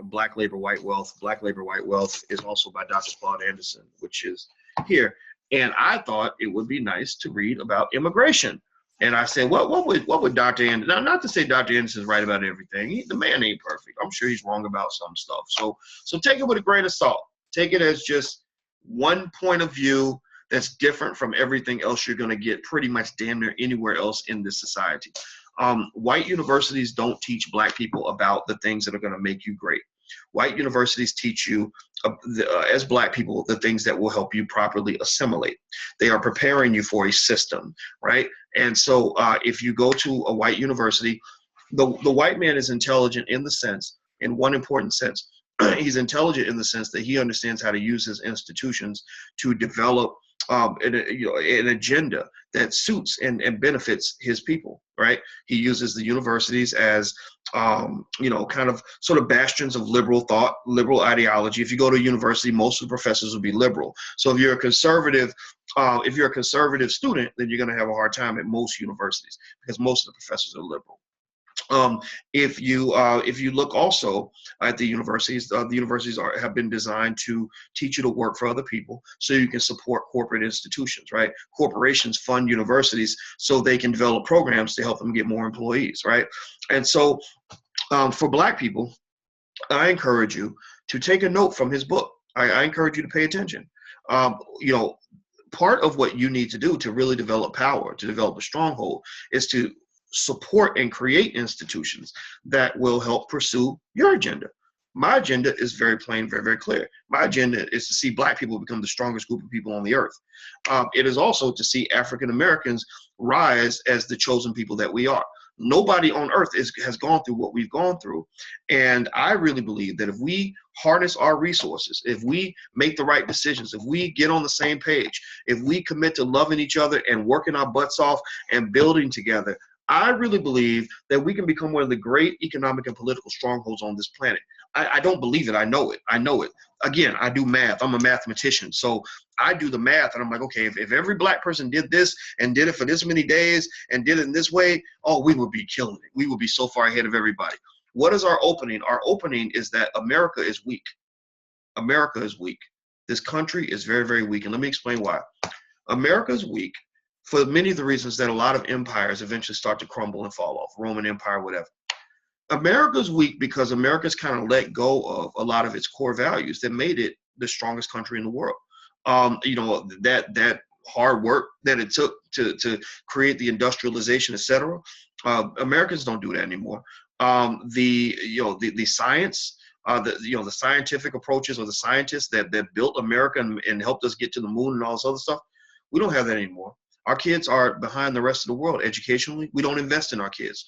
Black Labor, White Wealth. Black Labor, White Wealth is also by Dr. Claude Anderson, which is here. And I thought it would be nice to read about immigration. And I said, well, what would Dr. Anderson, now not to say Dr. Anderson is right about everything. The man ain't perfect. I'm sure he's wrong about some stuff. So take it with a grain of salt. Take it as just one point of view that's different from everything else you're going to get pretty much damn near anywhere else in this society. White universities don't teach Black people about the things that are going to make you great. White universities teach you, as Black people, the things that will help you properly assimilate. They are preparing you for a system, right? And so if you go to a white university, the white man is intelligent in the sense, in one important sense, he's intelligent in the sense that he understands how to use his institutions to develop an agenda that suits and benefits his people, right? He uses the universities as, kind of sort of bastions of liberal thought, liberal ideology. If you go to a university, most of the professors will be liberal. So if you're a conservative student, then you're going to have a hard time at most universities because most of the professors are liberal. If you look also at the universities have been designed to teach you to work for other people so you can support corporate institutions, right? Corporations fund universities so they can develop programs to help them get more employees, right? And so for Black people, I encourage you to take a note from his book. I encourage you to pay attention. Part of what you need to do to really develop power, to develop a stronghold, is to support and create institutions that will help pursue your agenda. My agenda is very plain, very, very clear. My agenda is to see Black people become the strongest group of people on the earth. It is also to see African Americans rise as the chosen people that we are. Nobody on earth has gone through what we've gone through. And I really believe that if we harness our resources, if we make the right decisions, if we get on the same page, if we commit to loving each other and working our butts off and building together, I really believe that we can become one of the great economic and political strongholds on this planet. I don't believe it. I know it. I know it. Again, I do math. I'm a mathematician. So I do the math and I'm like, okay, if every Black person did this and did it for this many days and did it in this way, oh, we would be killing it. We would be so far ahead of everybody. What is our opening? Our opening is that America is weak. America is weak. This country is very, very weak. And let me explain why. America is weak for many of the reasons that a lot of empires eventually start to crumble and fall off, Roman Empire, whatever. America's weak because America's kind of let go of a lot of its core values that made it the strongest country in the world. That hard work that it took to create the industrialization, et cetera. Americans don't do that anymore. The science, the scientific approaches, or the scientists that built America and helped us get to the moon and all this other stuff, we don't have that anymore. Our kids are behind the rest of the world educationally. We don't invest in our kids.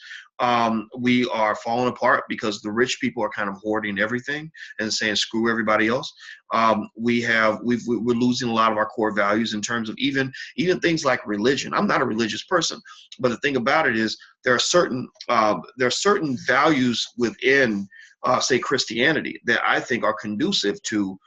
We are falling apart because the rich people are kind of hoarding everything and saying screw everybody else. We're losing a lot of our core values in terms of even things like religion. I'm not a religious person, but the thing about it is there are certain values within say Christianity that I think are conducive to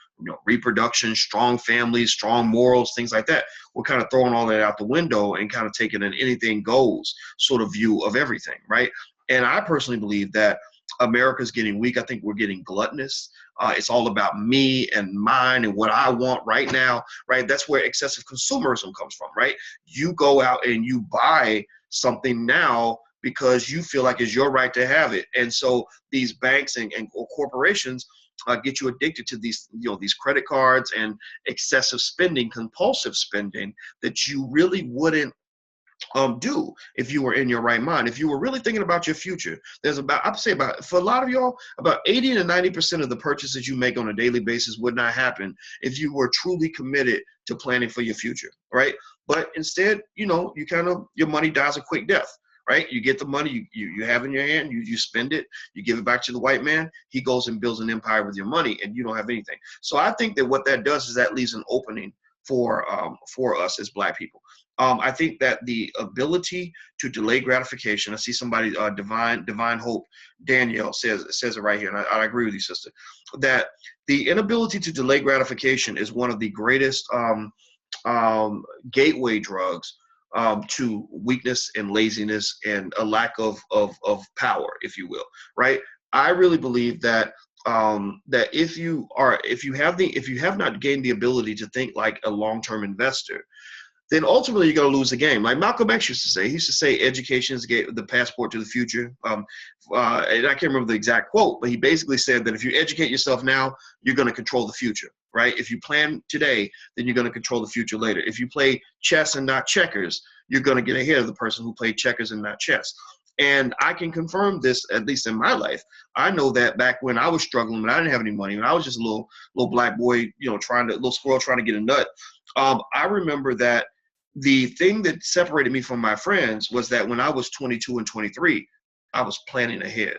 reproduction, strong families, strong morals, things like that. We're kind of throwing all that out the window and kind of taking an anything goes sort of view of everything, right? And I personally believe that America's getting weak. I think we're getting gluttonous. It's all about me and mine and what I want right now, right? That's where excessive consumerism comes from, right? You go out and you buy something now because you feel like it's your right to have it. And so these banks and corporations get you addicted to these credit cards and excessive spending, compulsive spending that you really wouldn't do if you were in your right mind. If you were really thinking about your future, for a lot of y'all, about 80 to 90% of the purchases you make on a daily basis would not happen if you were truly committed to planning for your future, right? But instead, your money dies a quick death. Right? You get the money you have in your hand, you spend it, you give it back to the white man, he goes and builds an empire with your money and you don't have anything. So I think that what that does is that leaves an opening for us as Black people. I think that the ability to delay gratification, I see somebody, Divine Hope, Danielle says it right here, and I agree with you, sister, that the inability to delay gratification is one of the greatest gateway drugs to weakness and laziness and a lack of power, if you will, right? I really believe that that if you have not gained the ability to think like a long-term investor, then ultimately you're going to lose the game. Like Malcolm X used to say, education is the passport to the future. And I can't remember the exact quote, but he basically said that if you educate yourself now, you're going to control the future, right? If you plan today, then you're going to control the future later. If you play chess and not checkers, you're going to get ahead of the person who played checkers and not chess. And I can confirm this, at least in my life. I know that back when I was struggling, when I didn't have any money, when I was just a little black boy, little squirrel trying to get a nut. I remember that the thing that separated me from my friends was that when I was 22 and 23, I was planning ahead.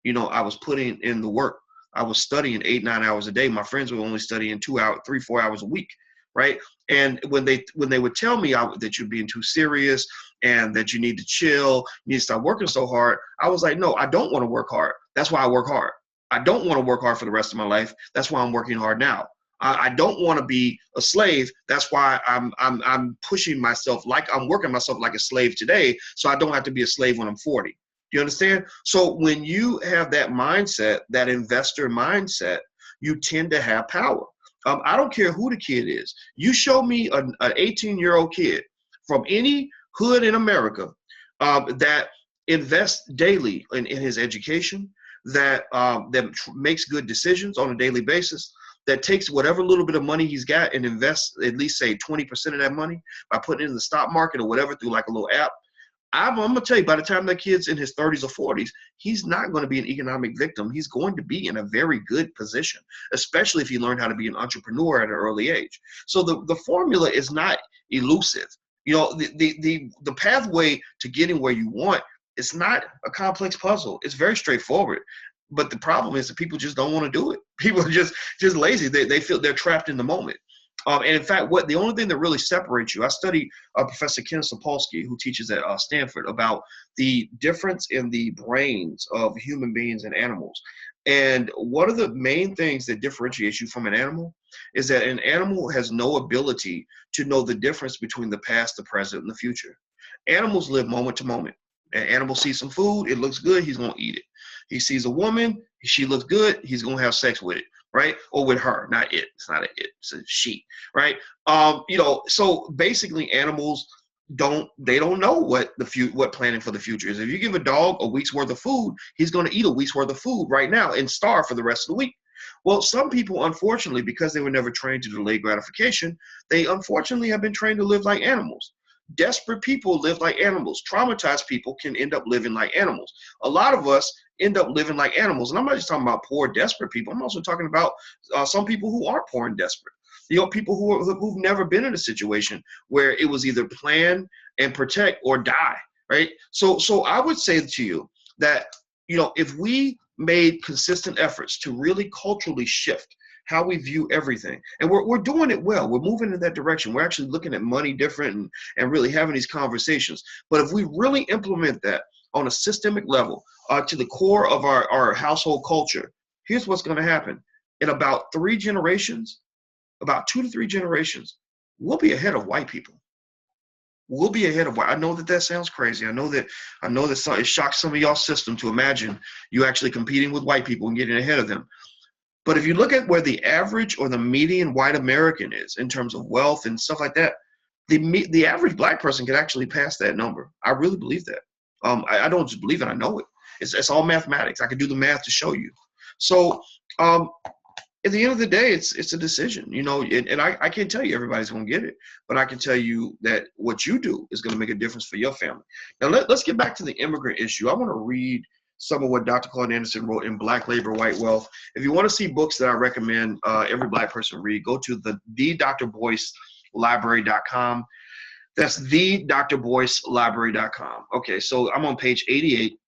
I was putting in the work. I was studying 8-9 hours a day. My friends were only studying 2 hours, 3-4 hours a week, right? And when they would tell me that you're being too serious and that you need to chill, you need to stop working so hard, I was like, no, I don't want to work hard. That's why I work hard. I don't want to work hard for the rest of my life. That's why I'm working hard now. I don't want to be a slave. That's why I'm pushing myself, like I'm working myself like a slave today, so I don't have to be a slave when I'm 40. Do you understand? So when you have that mindset, that investor mindset, you tend to have power. I don't care who the kid is. You show me an 18-year-old kid from any hood in America that invests daily in his education, that makes good decisions on a daily basis, that takes whatever little bit of money he's got and invests at least, say, 20% of that money by putting it in the stock market or whatever through like a little app. I'm going to tell you, by the time that kid's in his 30s or 40s, he's not going to be an economic victim. He's going to be in a very good position, especially if he learned how to be an entrepreneur at an early age. So the formula is not elusive. The pathway to getting where you want, it's not a complex puzzle. It's very straightforward. But the problem is that people just don't want to do it. People are just lazy. They feel they're trapped in the moment. And in fact, the only thing that really separates you, I study Professor Ken Sapolsky, who teaches at Stanford, about the difference in the brains of human beings and animals. And one of the main things that differentiates you from an animal is that an animal has no ability to know the difference between the past, the present, and the future. Animals live moment to moment. An animal sees some food, it looks good, he's going to eat it. He sees a woman, she looks good, he's going to have sex with it, right? Or with her, not it. It's not a it, it's a she, right? So basically animals don't know what planning for the future is. If you give a dog a week's worth of food, he's going to eat a week's worth of food right now and starve for the rest of the week. Well, some people, unfortunately, because they were never trained to delay gratification, they unfortunately have been trained to live like animals. Desperate people live like animals. Traumatized people can end up living like animals. A lot of us end up living like animals. And I'm not just talking about poor, desperate people. I'm also talking about some people who aren't poor and desperate. People who've never been in a situation where it was either plan and protect or die, right? So I would say to you that, if we made consistent efforts to really culturally shift how we view everything, and we're doing it well, we're moving in that direction. We're actually looking at money different and really having these conversations. But if we really implement that on a systemic level to the core of our household culture, here's what's going to happen. In about 3 generations, about 2 to 3 generations, we'll be ahead of white people. We'll be ahead of white. I know that sounds crazy. I know that it shocks some of y'all's system to imagine you actually competing with white people and getting ahead of them. But if you look at where the average or the median white American is in terms of wealth and stuff like that, the average black person could actually pass that number. I really believe that. I don't just believe it, I know it. It's all mathematics. I can do the math to show you. So at the end of the day, it's a decision, and I can't tell you everybody's going to get it, but I can tell you that what you do is going to make a difference for your family. Now, let's get back to the immigrant issue. I want to read some of what Dr. Claude Anderson wrote in Black Labor, White Wealth. If you want to see books that I recommend every black person read, go to the DrBoyceLibrary.com. That's DrBoyceLibrary.com. Okay, so I'm on page 88.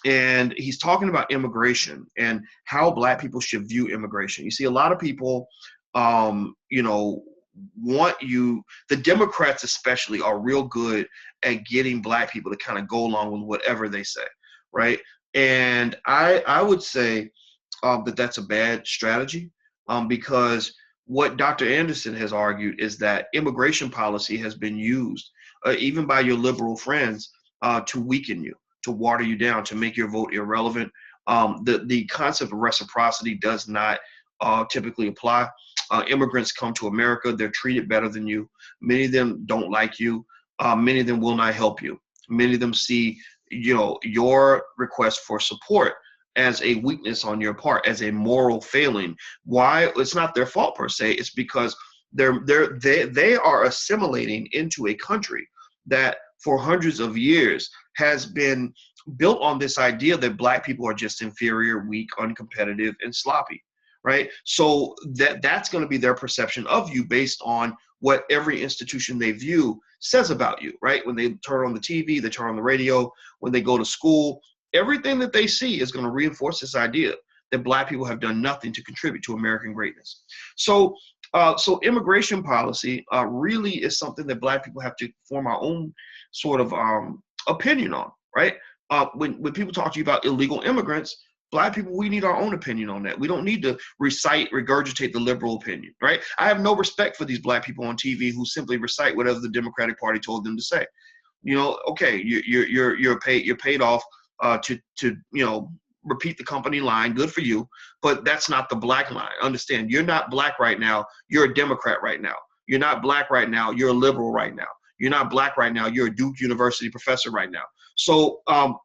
And he's talking about immigration and how black people should view immigration. You see, a lot of people, the Democrats especially are real good at getting black people to kind of go along with whatever they say, right? And I would say that that's a bad strategy because what Dr. Anderson has argued is that immigration policy has been used, even by your liberal friends, to weaken you, to water you down, to make your vote irrelevant, The concept of reciprocity does not typically apply. Immigrants come to America, they're treated better than you. Many of them don't like you. Many of them will not help you. Many of them see, your request for support as a weakness on your part, as a moral failing. Why? It's not their fault per se. It's because they are assimilating into a country that for hundreds of years has been built on this idea that Black people are just inferior, weak, uncompetitive, and sloppy, right? So that's going to be their perception of you based on what every institution they view says about you, right? When they turn on the TV, they turn on the radio, when they go to school, everything that they see is going to reinforce this idea that Black people have done nothing to contribute to American greatness. So immigration policy really is something that Black people have to form our own sort of opinion on, right? When people talk to you about illegal immigrants, Black people, we need our own opinion on that. We don't need to regurgitate the liberal opinion, right? I have no respect for these Black people on TV who simply recite whatever the Democratic Party told them to say. Okay, you're paid off to repeat the company line. Good for you, but that's not the Black line. Understand, you're not Black right now. You're a Democrat right now. You're not Black right now. You're a liberal right now. You're not Black right now. You're a Duke University professor right now. So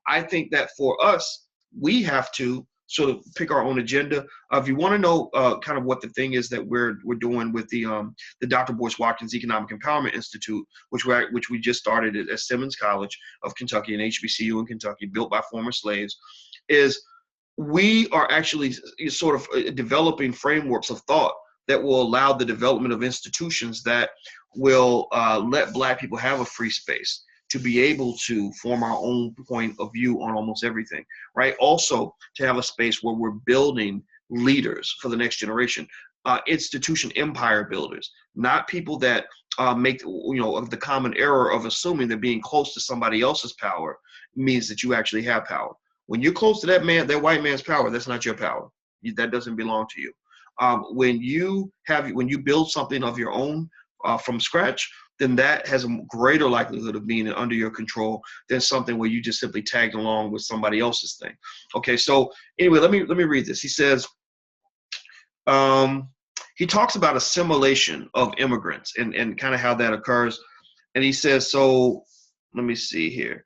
I think that for us, we have to sort of pick our own agenda. If you want to know kind of what the thing is that we're doing with the Dr. Boyce Watkins Economic Empowerment Institute, which we just started at Simmons College of Kentucky, an HBCU in Kentucky, built by former slaves, is we are actually sort of developing frameworks of thought that will allow the development of institutions that will let Black people have a free space to be able to form our own point of view on almost everything, right? Also, to have a space where we're building leaders for the next generation, institution empire builders, not people that make, of the common error of assuming that being close to somebody else's power means that you actually have power. When you're close to that white man's power, that's not your power. That doesn't belong to you. When you build something of your own from scratch, then that has a greater likelihood of being under your control than something where you just simply tagged along with somebody else's thing. Okay, so anyway, let me read this. He says, he talks about assimilation of immigrants and kind of how that occurs. And he says, so let me see here.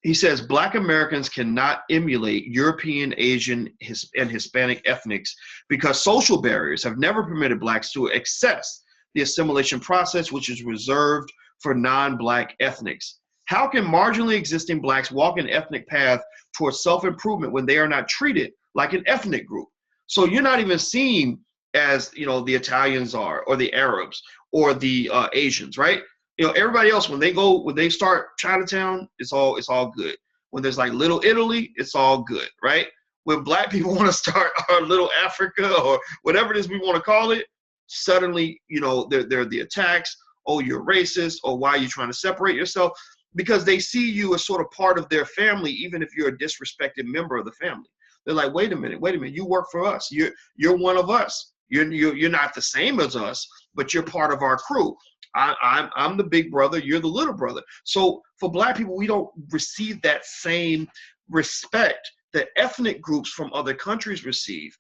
He says, Black Americans cannot emulate European, Asian, and Hispanic ethnics because social barriers have never permitted Blacks to access the assimilation process, which is reserved for non-Black ethnics. How can marginally existing Blacks walk an ethnic path towards self-improvement when they are not treated like an ethnic group? So you're not even seen as, the Italians are, or the Arabs, or the Asians, right? Everybody else, when they start Chinatown, it's all good. When there's like Little Italy, it's all good, right? When Black people want to start our Little Africa or whatever it is we want to call it, suddenly, they're the attacks. Oh, you're racist. Or why are you trying to separate yourself? Because they see you as sort of part of their family, even if you're a disrespected member of the family. They're like, wait a minute, you work for us. You're one of us. You're not the same as us, but you're part of our crew. I'm the big brother. You're the little brother. So for Black people, we don't receive that same respect that ethnic groups from other countries receive.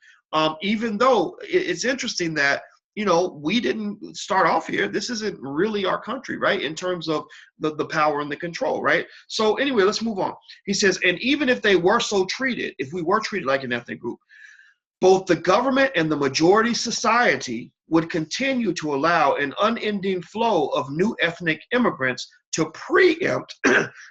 Even though it's interesting that, we didn't start off here. This isn't really our country, right? In terms of the power and the control, right? So anyway, let's move on. He says, and even if we were treated like an ethnic group, both the government and the majority society would continue to allow an unending flow of new ethnic immigrants to preempt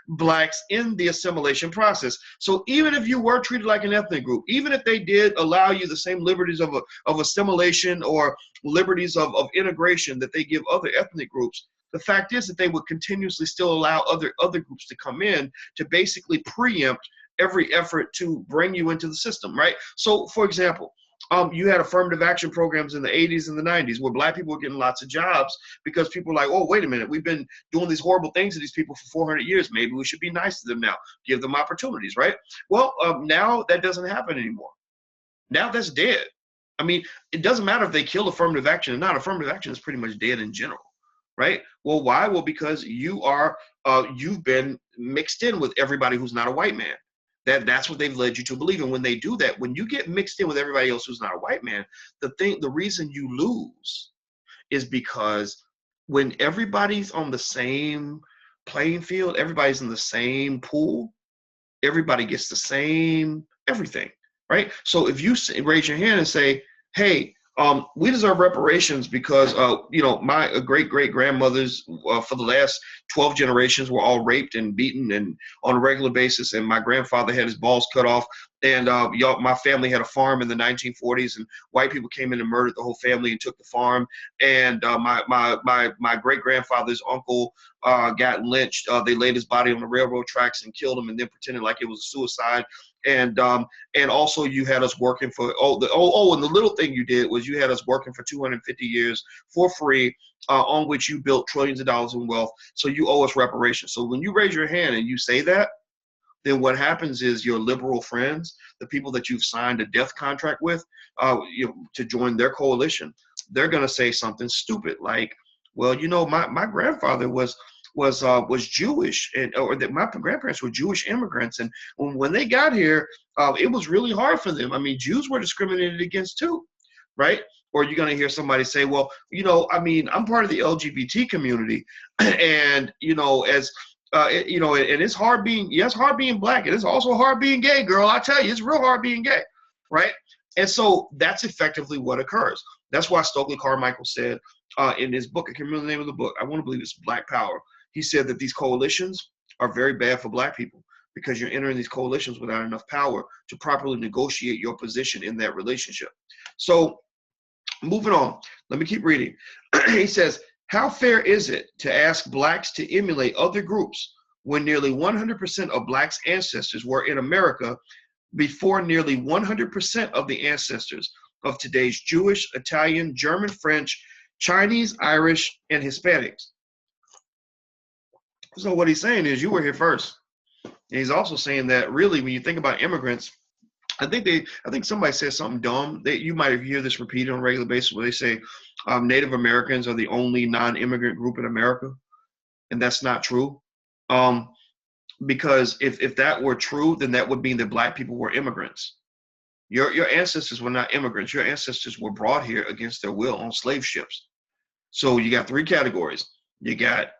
Blacks in the assimilation process. So even if you were treated like an ethnic group, even if they did allow you the same liberties of assimilation or liberties of integration that they give other ethnic groups, the fact is that they would continuously still allow other groups to come in to basically preempt every effort to bring you into the system, right? So, for example, you had affirmative action programs in the 80s and the 90s where Black people were getting lots of jobs because people were like, oh, wait a minute, we've been doing these horrible things to these people for 400 years. Maybe we should be nice to them now, give them opportunities, right? Well, now that doesn't happen anymore. Now that's dead. I mean, it doesn't matter if they kill affirmative action or not. Affirmative action is pretty much dead in general, right? Well, why? Well, because you've been mixed in with everybody who's not a white man. That's what they've led you to believe. And when they do that, when you get mixed in with everybody else who's not a white man, the reason you lose is because when everybody's on the same playing field, everybody's in the same pool, everybody gets the same everything, right? So if you raise your hand and say, hey, we deserve reparations because, my great-great-grandmothers for the last 12 generations were all raped and beaten and on a regular basis, and my grandfather had his balls cut off, and my family had a farm in the 1940s, and white people came in and murdered the whole family and took the farm, and my great-grandfather's uncle got lynched. They laid his body on the railroad tracks and killed him, and then pretended like it was a suicide. And also you had us working for and the little thing you did was you had us working for 250 years for free, on which you built trillions of dollars in wealth. So you owe us reparations. So when you raise your hand and you say that, then what happens is your liberal friends, the people that you've signed a death contract with, to join their coalition, they're going to say something stupid like, well, my grandfather was Jewish, or that my grandparents were Jewish immigrants, and when they got here, it was really hard for them. I mean, Jews were discriminated against too, right? Or you're going to hear somebody say, well, I'm part of the LGBT community, and and it's hard being black, and it's also hard being gay, girl. I tell you, it's real hard being gay, right? And so that's effectively what occurs. That's why Stokely Carmichael said in his book, I can't remember the name of the book, I want to believe it's Black Power. He said that these coalitions are very bad for black people because you're entering these coalitions without enough power to properly negotiate your position in that relationship. So moving on, let me keep reading. He says, how fair is it to ask blacks to emulate other groups when nearly 100% of blacks' ancestors were in America before nearly 100% of the ancestors of today's Jewish, Italian, German, French, Chinese, Irish, and Hispanics? So what he's saying is you were here first. And he's also saying that really when you think about immigrants, I think somebody said something dumb. You might hear this repeated on a regular basis where they say Native Americans are the only non-immigrant group in America. And that's not true. Because if that were true, then that would mean that black people were immigrants. Your ancestors were not immigrants. Your ancestors were brought here against their will on slave ships. So you got three categories. You got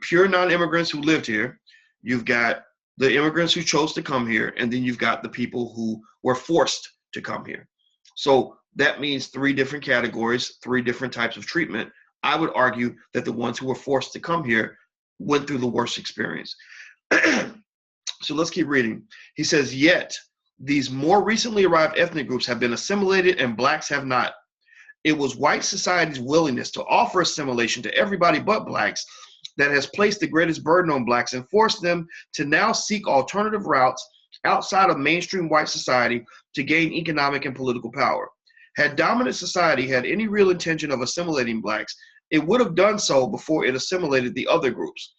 pure non-immigrants who lived here. You've got the immigrants who chose to come here, and then you've got the people who were forced to come here. So that means three different categories, three different types of treatment. I would argue that the ones who were forced to come here went through the worst experience. So let's keep reading. He says, yet these more recently arrived ethnic groups have been assimilated and blacks have not. It was white society's willingness to offer assimilation to everybody but blacks that has placed the greatest burden on blacks and forced them to now seek alternative routes outside of mainstream white society to gain economic and political power. Had dominant society had any real intention of assimilating blacks, it would have done so before it assimilated the other groups.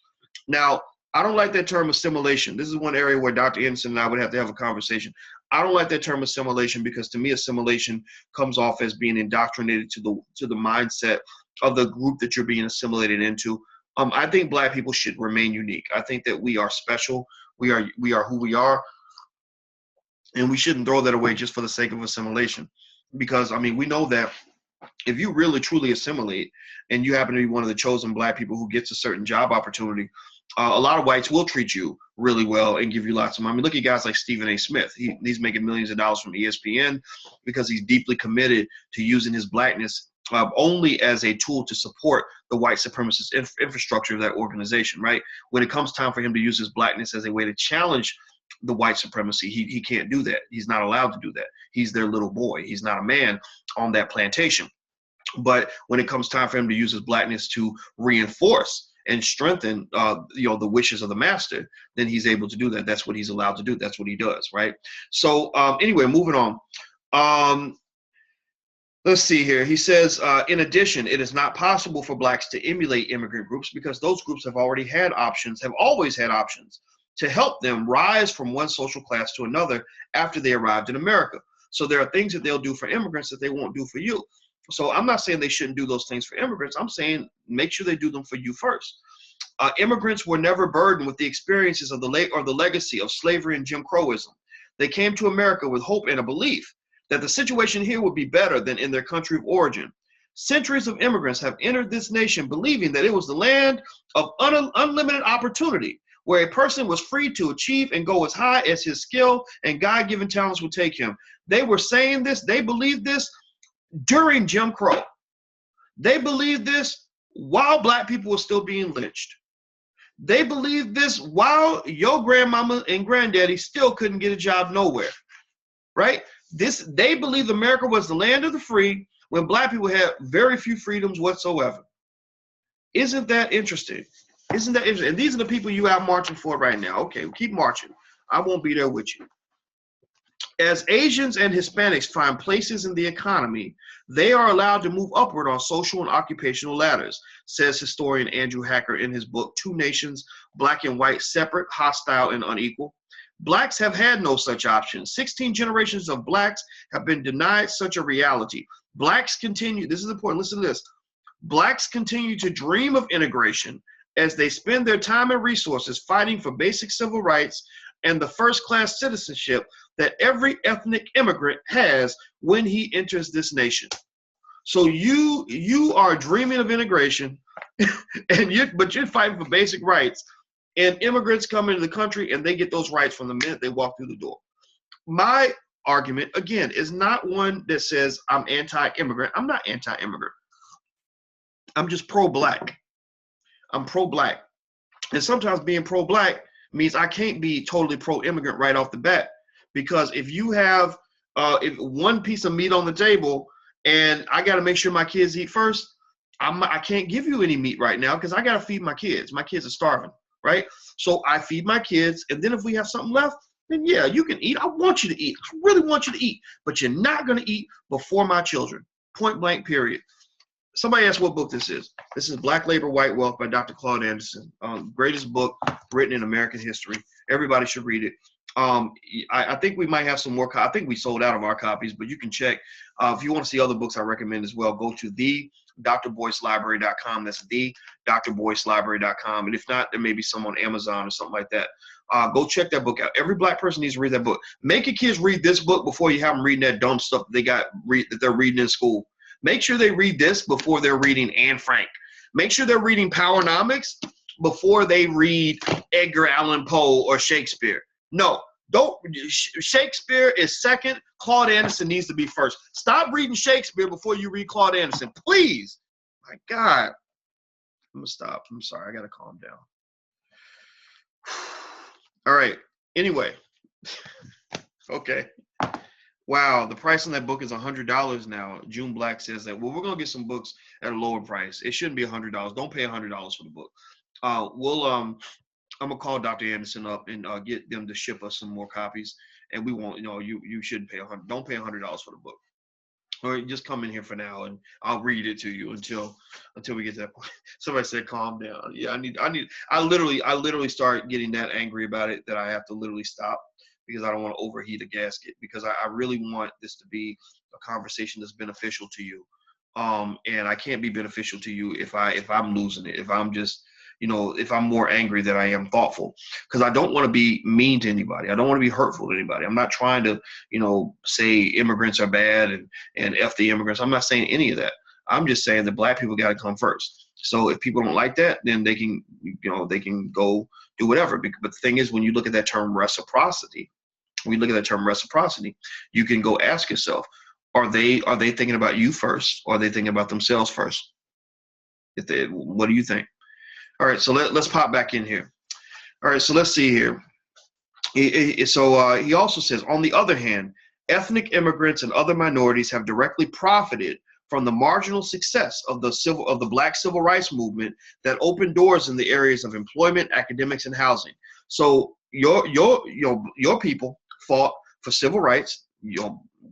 Now, I don't like that term assimilation. This is one area where Dr. Anderson and I would have to have a conversation. I don't like that term assimilation because to me, assimilation comes off as being indoctrinated to the mindset of the group that you're being assimilated into. I think black people should remain unique. I think that we are special. We are who we are. And we shouldn't throw that away just for the sake of assimilation. Because, we know that if you really, truly assimilate and you happen to be one of the chosen black people who gets a certain job opportunity, a lot of whites will treat you really well and give you lots of money. Look at guys like Stephen A. Smith. He's making millions of dollars from ESPN because he's deeply committed to using his blackness only as a tool to support the white supremacist infrastructure of that organization, right? When it comes time for him to use his blackness as a way to challenge the white supremacy, he can't do that. He's not allowed to do that. He's their little boy. He's not a man on that plantation. But when it comes time for him to use his blackness to reinforce and strengthen the wishes of the master, then he's able to do that. That's what he's allowed to do. That's what he does, right? So anyway, moving on. Let's see here. He says, in addition, it is not possible for blacks to emulate immigrant groups because those groups have always had options to help them rise from one social class to another after they arrived in America. So there are things that they'll do for immigrants that they won't do for you. So I'm not saying they shouldn't do those things for immigrants. I'm saying make sure they do them for you first. Immigrants were never burdened with the experiences of the legacy of slavery and Jim Crowism. They came to America with hope and a belief that the situation here would be better than in their country of origin. Centuries of immigrants have entered this nation believing that it was the land of unlimited opportunity, where a person was free to achieve and go as high as his skill and God-given talents would take him. They were saying this, they believed this during Jim Crow. They believed this while black people were still being lynched. They believed this while your grandmama and granddaddy still couldn't get a job nowhere, right? They believed America was the land of the free when black people had very few freedoms whatsoever. Isn't that interesting? Isn't that interesting? And these are the people you are marching for right now. Okay, we'll keep marching. I won't be there with you. As Asians and Hispanics find places in the economy, they are allowed to move upward on social and occupational ladders, says historian Andrew Hacker in his book, Two Nations, Black and White, Separate, Hostile, and Unequal. Blacks have had no such option. 16 generations of blacks have been denied such a reality. Blacks continue, this is important, listen to this. Blacks continue to dream of integration as they spend their time and resources fighting for basic civil rights and the first-class citizenship that every ethnic immigrant has when he enters this nation. So you are dreaming of integration, but you're fighting for basic rights, and immigrants come into the country and they get those rights from the minute they walk through the door. My argument, again, is not one that says I'm anti-immigrant. I'm not anti-immigrant. I'm just pro-black. I'm pro-black. And sometimes being pro-black means I can't be totally pro-immigrant right off the bat, because if you have if one piece of meat on the table and I got to make sure my kids eat first, I can't give you any meat right now because I got to feed my kids. My kids are starving, right? So I feed my kids, and then if we have something left, then yeah, you can eat. I want you to eat. I really want you to eat, but you're not going to eat before my children. Point blank, period. Somebody asked what book this is. This is Black Labor, White Wealth by Dr. Claude Anderson. Greatest book written in American history. Everybody should read it. I think we might have some more. I think we sold out of our copies, but you can check. If you want to see other books I recommend as well, go to thedrboycelibrary.com. That's thedrboycelibrary.com. And if not, there may be some on Amazon or something like that. Go check that book out. Every black person needs to read that book. Make your kids read this book before you have them reading that dumb stuff that they're reading in school. Make sure they read this before they're reading Anne Frank. Make sure they're reading Powernomics before they read Edgar Allan Poe or Shakespeare. No, don't. Shakespeare is second. Claude Anderson needs to be first. Stop reading Shakespeare before you read Claude Anderson, please. My God. I'm going to stop. I'm sorry. I got to calm down. All right. Anyway. Okay. Wow, the price on that book is $100 now. June Black says that. Well, we're gonna get some books at a lower price. It shouldn't be $100. Don't pay $100 for the book. I'm gonna call Dr. Anderson up and get them to ship us some more copies. And we won't. You shouldn't pay $100. Don't pay $100 for the book. Or just come in here for now, and I'll read it to you until we get to that point. Somebody said, "Calm down." Yeah, I literally start getting that angry about it that I have to literally stop, because I don't want to overheat a gasket, because I really want this to be a conversation that's beneficial to you. And I can't be beneficial to you if I'm losing it, if I'm just, if I'm more angry than I am thoughtful, because I don't want to be mean to anybody. I don't want to be hurtful to anybody. I'm not trying to, say immigrants are bad and F the immigrants. I'm not saying any of that. I'm just saying that black people got to come first. So if people don't like that, then they can go do whatever. But the thing is, when you look at that term reciprocity, you can go ask yourself, are they thinking about you first, or are they thinking about themselves first? What do you think? All right, so let's pop back in here. All right, so let's see here. He also says, on the other hand, ethnic immigrants and other minorities have directly profited from the marginal success of the Black civil rights movement that opened doors in the areas of employment, academics, and housing. So your people fought for civil rights.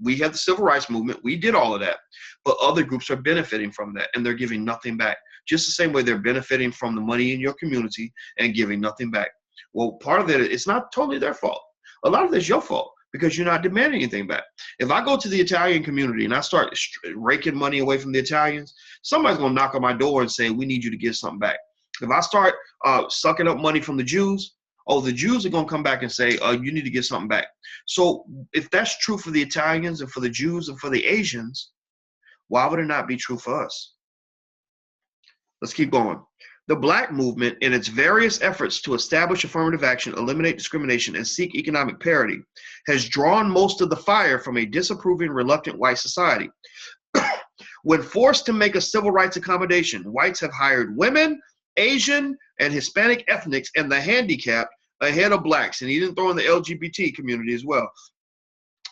We had the civil rights movement. We did all of that, but other groups are benefiting from that, and they're giving nothing back. Just the same way they're benefiting from the money in your community and giving nothing back. Well, part of that, it's not totally their fault. A lot of it's your fault, because you're not demanding anything back. If I go to the Italian community and I start raking money away from the Italians, somebody's going to knock on my door and say, we need you to give something back. If I start sucking up money from the Jews, oh, the Jews are going to come back and say, you need to get something back. So if that's true for the Italians and for the Jews and for the Asians, why would it not be true for us? Let's keep going. The Black movement, in its various efforts to establish affirmative action, eliminate discrimination, and seek economic parity, has drawn most of the fire from a disapproving, reluctant white society. When forced to make a civil rights accommodation, whites have hired women, Asian, and Hispanic ethnics, and the handicapped ahead of blacks, and he didn't throw in the LGBT community as well.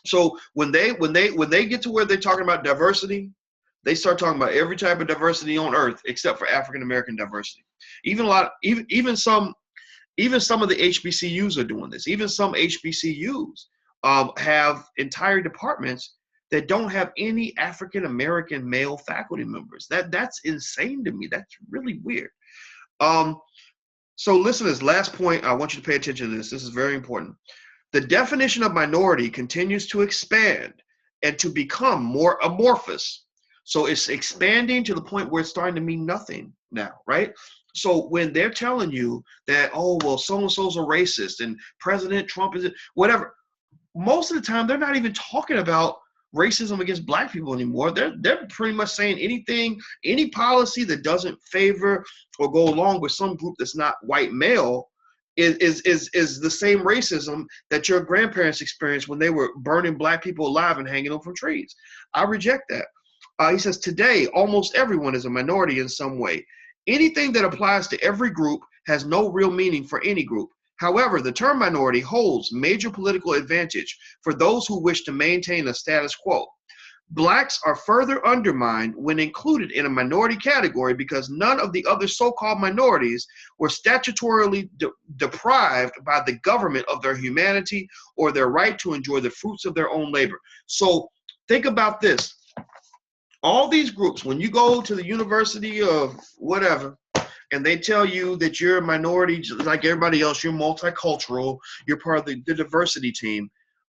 So when they get to where they're talking about diversity, they start talking about every type of diversity on earth except for African American diversity. Even some of the HBCUs are doing this. Even some HBCUs have entire departments that don't have any African American male faculty members. That's insane to me. That's really weird. So listeners, last point, I want you to pay attention to this. This is very important. The definition of minority continues to expand and to become more amorphous. So it's expanding to the point where it's starting to mean nothing now, right? So when they're telling you that, oh, well, so-and-so's a racist and President Trump is whatever, most of the time they're not even talking about racism against black people anymore. They're pretty much saying any policy that doesn't favor or go along with some group that's not white male is the same racism that your grandparents experienced when they were burning black people alive and hanging them from trees. I reject that. He says, today, almost everyone is a minority in some way. Anything that applies to every group has no real meaning for any group. However, the term minority holds major political advantage for those who wish to maintain a status quo. Blacks are further undermined when included in a minority category because none of the other so-called minorities were statutorily deprived by the government of their humanity or their right to enjoy the fruits of their own labor. So think about this. All these groups, when you go to the University of whatever, and they tell you that you're a minority, like everybody else, you're multicultural, you're part of the diversity team,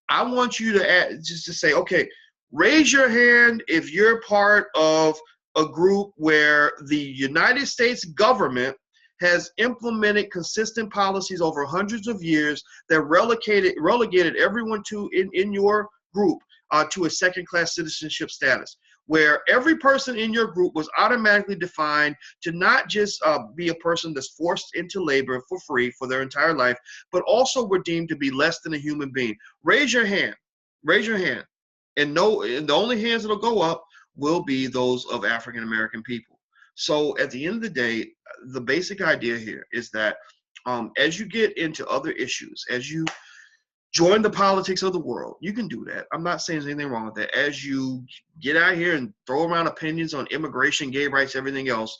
I want you to just to say, okay, raise your hand if you're part of a group where the United States government has implemented consistent policies over hundreds of years that relegated everyone in your group to a second-class citizenship status, where every person in your group was automatically defined to not just be a person that's forced into labor for free for their entire life, but also were deemed to be less than a human being. Raise your hand. Raise your hand. And the only hands that'll go up will be those of African American people. So at the end of the day, the basic idea here is that as you get into other issues, as you join the politics of the world, you can do that. I'm not saying there's anything wrong with that. As you get out here and throw around opinions on immigration, gay rights, everything else,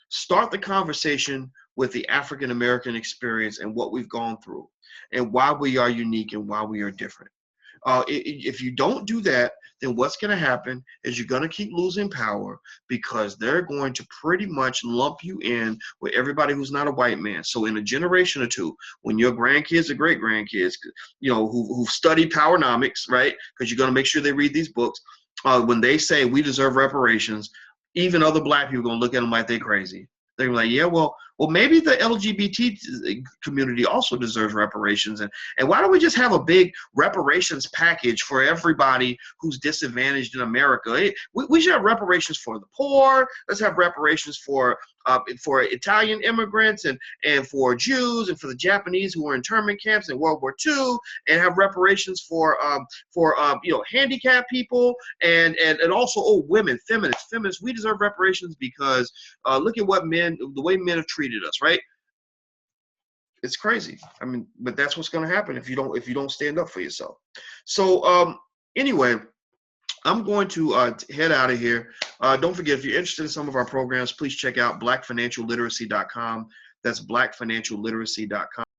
start the conversation with the African American experience and what we've gone through and why we are unique and why we are different. If you don't do that, then what's going to happen is you're going to keep losing power because they're going to pretty much lump you in with everybody who's not a white man. So in a generation or two, when your grandkids or great-grandkids, who've studied powernomics, right, because you're going to make sure they read these books, when they say we deserve reparations, even other black people are going to look at them like they're crazy. They're like, yeah, well, maybe the LGBT community also deserves reparations. And why don't we just have a big reparations package for everybody who's disadvantaged in America? We should have reparations for the poor. Let's have reparations for Italian immigrants and for Jews and for the Japanese who were in internment camps in World War II, and have reparations for handicapped people and also women, feminists. We deserve reparations because look at the way men have treated us, right? It's crazy. I mean, but that's what's going to happen if you don't stand up for yourself. So anyway, I'm going to head out of here. Don't forget, if you're interested in some of our programs, please check out blackfinancialliteracy.com. That's blackfinancialliteracy.com.